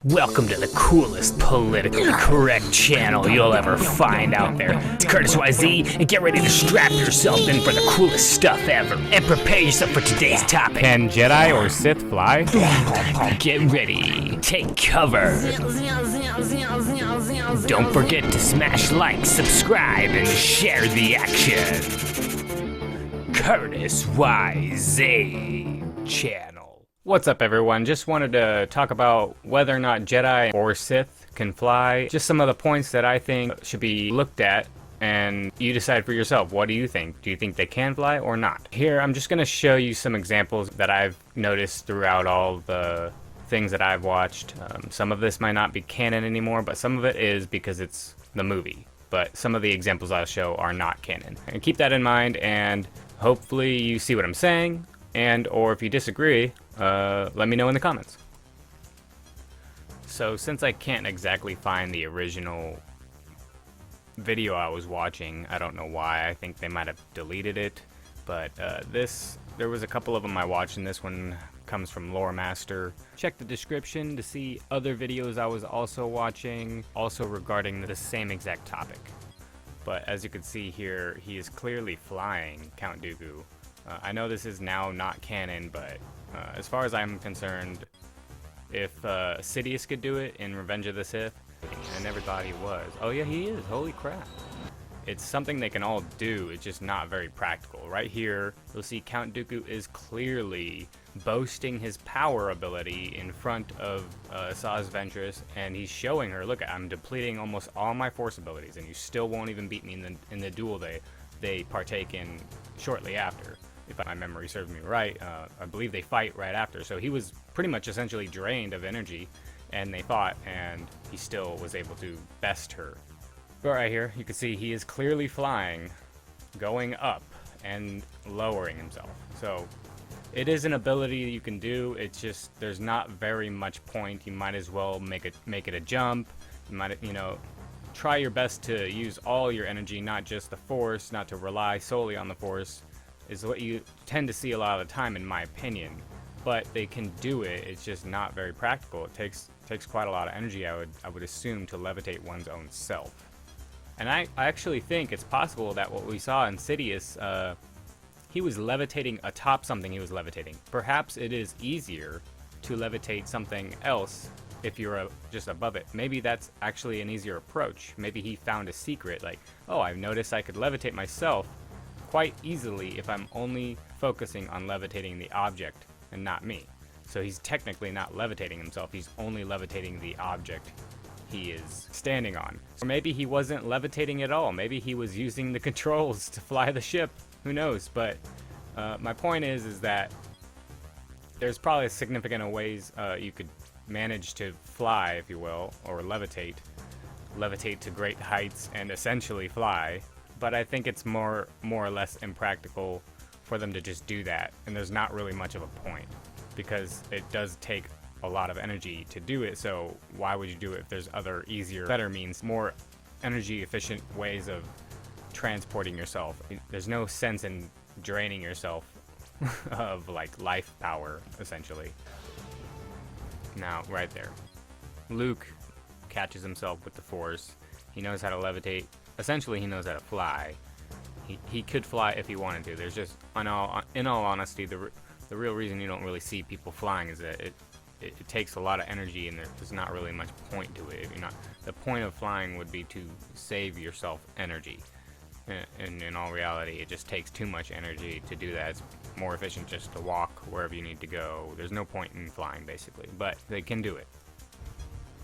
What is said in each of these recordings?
Welcome to the coolest politically correct channel you'll ever find out there. It's Curtis YZ, and get ready to strap yourself in for the coolest stuff ever. And prepare yourself for today's topic. Can Jedi or Sith fly? Get ready. Take cover. Don't forget to smash like, subscribe, and share the action. Curtis YZ channel. What's up, everyone? Just wanted to talk about whether or not Jedi or Sith can fly. Just some of the points that I think should be looked at, and you decide for yourself. What do you think? Do you think they can fly or not? Here, I'm just going to show you some examples that I've noticed throughout all the things that I've watched. Some of this might not be canon anymore, but some of it is because it's the movie. But some of the examples I'll show are not canon. And keep that in mind, and hopefully you see what I'm saying, and or if you disagree, let me know in the comments. So since I can't exactly find the original video I was watching, I don't know why. I think they might have deleted it, but there was a couple of them I watched, and this one comes from Lore Master. Check the description to see other videos I was also watching, also regarding the same exact topic. But as you can see here, he is clearly flying Count Dooku. I know this is now not canon, but as far as I'm concerned, if Sidious could do it in Revenge of the Sith, I never thought he was. Oh yeah, he is. Holy crap. It's something they can all do, it's just not very practical. Right here, you'll see Count Dooku is clearly boasting his power ability in front of Saz Ventress, and he's showing her, look, I'm depleting almost all my force abilities, and you still won't even beat me in the duel they partake in shortly after. If my memory serves me right, I believe they fight right after. So he was pretty much essentially drained of energy, and they fought, and he still was able to best her. But right here, you can see he is clearly flying, going up, and lowering himself. So it is an ability you can do. It's just there's not very much point. You might as well make it a jump. You might, try your best to use all your energy, not just the Force, not to rely solely on the Force, is what you tend to see a lot of the time, in my opinion. But they can do it. It's just not very practical. It takes quite a lot of energy, I would assume, to levitate one's own self. And I actually think it's possible that what we saw in Sidious, he was levitating atop something he was levitating. Perhaps it is easier to levitate something else if you're just above it. Maybe that's actually an easier approach. Maybe he found a secret, like, oh, I've noticed I could levitate myself quite easily if I'm only focusing on levitating the object and not me. So he's technically not levitating himself, he's only levitating the object he is standing on. Or maybe he wasn't levitating at all. Maybe he was using the controls to fly the ship. Who knows? But my point is that there's probably significant ways you could manage to fly, if you will, or levitate to great heights and essentially fly. But I think it's more or less impractical for them to just do that, and there's not really much of a point, because it does take a lot of energy to do it. So why would you do it if there's other easier, better means, more energy efficient ways of transporting yourself? There's no sense in draining yourself of like life power, essentially. Now right there, Luke catches himself with the Force. He knows how to levitate. Essentially, he knows how to fly. He could fly if he wanted to. There's just, in all honesty, the real reason you don't really see people flying is that it takes a lot of energy, and there's not really much point to it. The point of flying would be to save yourself energy. And in all reality, it just takes too much energy to do that. It's more efficient just to walk wherever you need to go. There's no point in flying, basically. But they can do it.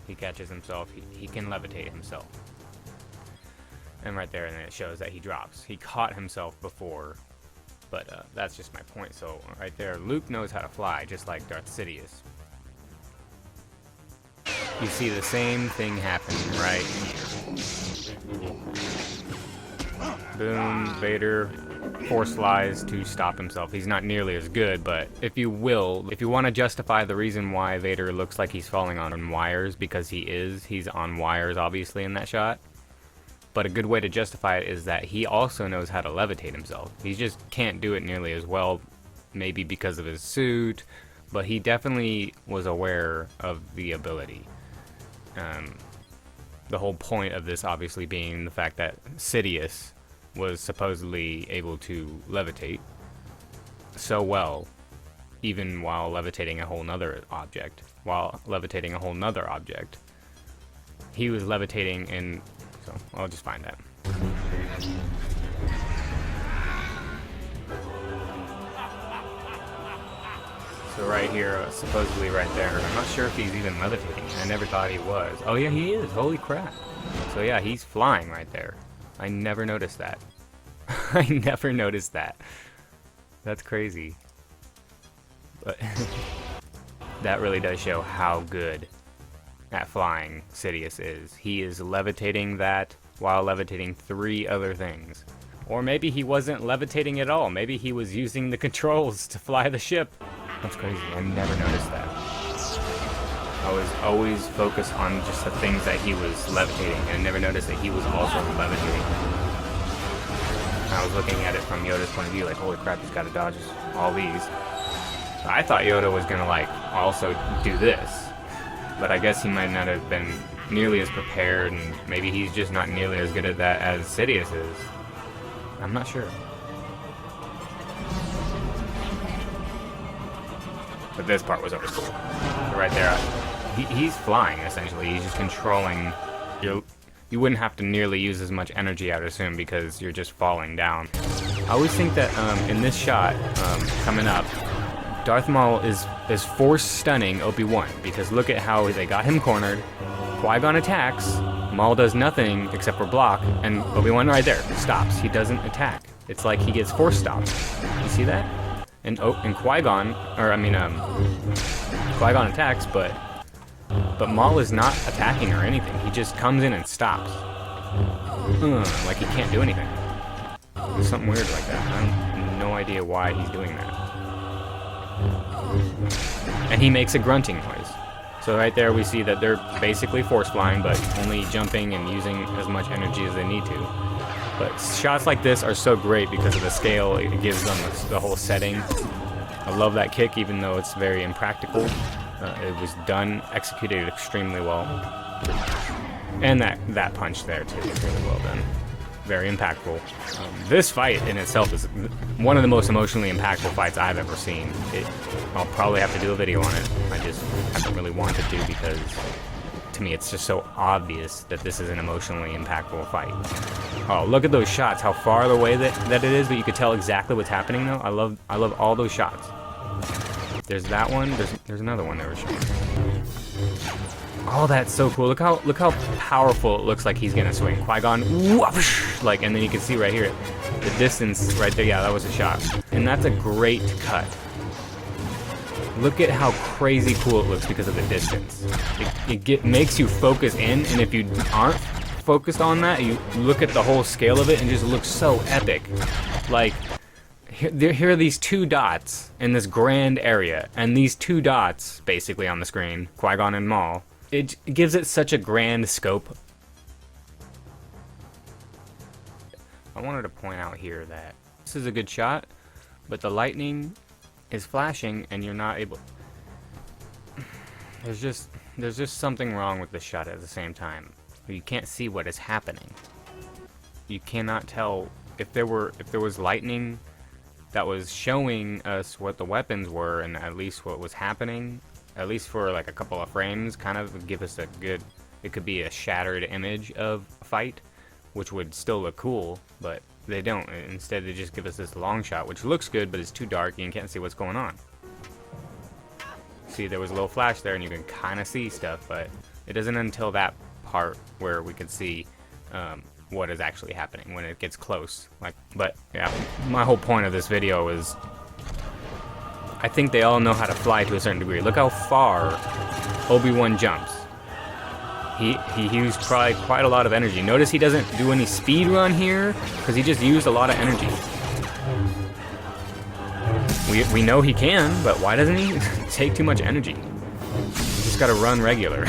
He catches himself. He can levitate himself. And right there, and then it shows that he drops. He caught himself before, but that's just my point. So right there, Luke knows how to fly, just like Darth Sidious. You see the same thing happen right here. Boom, Vader Force flies to stop himself. He's not nearly as good, but if you want to justify the reason why Vader looks like he's falling on wires, because he's on wires obviously in that shot. But a good way to justify it is that he also knows how to levitate himself. He just can't do it nearly as well, maybe because of his suit, but he definitely was aware of the ability. The whole point of this obviously being the fact that Sidious was supposedly able to levitate so well, even while levitating a whole nother object. He was levitating in... So, I'll just find that. So right here, supposedly right there, I'm not sure if he's even levitating. I never thought he was. Oh yeah, he is. Holy crap. So yeah, he's flying right there. I never noticed that. I never noticed that. That's crazy. But that really does show how good at flying Sidious is. He is levitating that while levitating 3 other things. Or maybe he wasn't levitating at all. Maybe he was using the controls to fly the ship. That's crazy. I never noticed that. I was always focused on just the things that he was levitating, and I never noticed that he was also levitating. I was looking at it from Yoda's point of view, like, holy crap, he's got to dodge all these. So I thought Yoda was gonna, like, also do this, but I guess he might not have been nearly as prepared, and maybe he's just not nearly as good at that as Sidious is. I'm not sure. But this part was always cool. So right there, he's flying, essentially. He's just controlling. You wouldn't have to nearly use as much energy, I would assume, because you're just falling down. I always think that in this shot, coming up, Darth Maul is force stunning Obi-Wan, because look at how they got him cornered. Qui-Gon attacks, Maul does nothing except for block, and Obi-Wan right there stops. He doesn't attack. It's like he gets force stopped. You see that? And Qui-Gon, Qui-Gon attacks, but Maul is not attacking or anything. He just comes in and stops. Like he can't do anything. There's something weird like that. I have no idea why he's doing that. And he makes a grunting noise. So right there we see that they're basically force flying, but only jumping and using as much energy as they need to. But shots like this are so great because of the scale it gives them, the whole setting. I love that kick, even though it's very impractical. It was executed extremely well. And that punch there too was really well done. Very impactful. This fight in itself is one of the most emotionally impactful fights I've ever seen. I'll probably have to do a video on it. I just haven't really wanted to because to me it's just so obvious that this is an emotionally impactful fight. Oh, look at those shots, how far away that it is, but you could tell exactly what's happening though. I love all those shots. There's that one, there's another one they were showing. Oh, that's so cool. Look how powerful it looks like he's gonna swing. Qui-Gon, whoosh, like, and then you can see right here, the distance right there. Yeah, that was a shot. And that's a great cut. Look at how crazy cool it looks because of the distance. It makes you focus in, and if you aren't focused on that, you look at the whole scale of it and it just looks so epic. Like, here are these 2 dots in this grand area, and these 2 dots, basically on the screen, Qui-Gon and Maul, it gives it such a grand scope. I wanted to point out here that this is a good shot, but the lightning is flashing and you're not able... There's just something wrong with the shot at the same time. You can't see what is happening. You cannot tell if there was lightning that was showing us what the weapons were and at least what was happening, at least for like a couple of frames, kind of give us a good, it could be a shattered image of a fight, which would still look cool, but they don't. Instead they just give us this long shot, which looks good, but it's too dark and you can't see what's going on. See, there was a little flash there and you can kind of see stuff, but it isn't until that part where we can see what is actually happening when it gets close. But yeah, my whole point of this video is I think they all know how to fly to a certain degree. Look how far Obi-Wan jumps. He used probably quite a lot of energy. Notice he doesn't do any speed run here because he just used a lot of energy. We know he can, but why doesn't he take too much energy? He's just gotta run regular.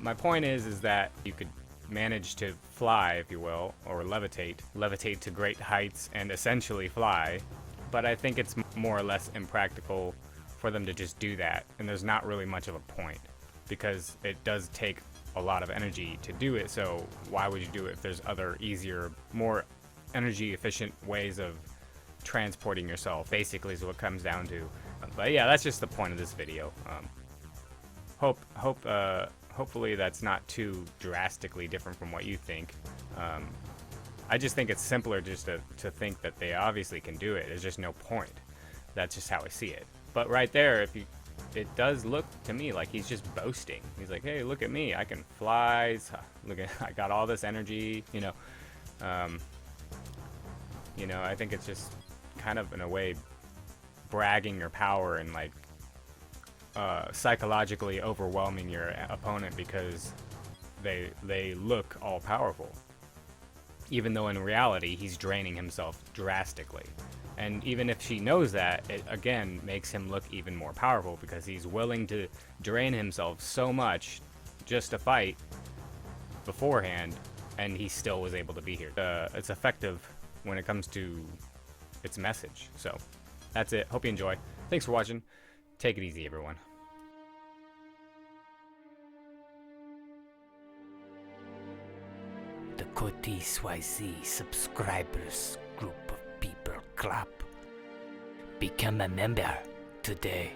My point is that you could manage to fly, if you will, or levitate to great heights and essentially fly, but I think it's more or less impractical for them to just do that, and there's not really much of a point. because it does take a lot of energy to do it. So why would you do it if there's other easier, more energy efficient ways of transporting yourself? Basically is what it comes down to. But yeah, that's just the point of this video. Hopefully that's not too drastically different from what you think. I just think it's simpler just to think that they obviously can do it. There's just no point. That's just how I see it. But right there, it does look to me like he's just boasting. He's like, hey, look at me, I can fly. Look at, I got all this energy. You know, I think it's just kind of in a way bragging your power and like psychologically overwhelming your opponent because they look all powerful, even though in reality he's draining himself drastically. And even if she knows that, it again makes him look even more powerful because he's willing to drain himself so much just to fight beforehand, and he still was able to be here. It's effective when it comes to its message. So that's it. Hope you enjoy. Thanks for watching. Take it easy, everyone. The Cotis YZ subscribers group of people club. Become a member today.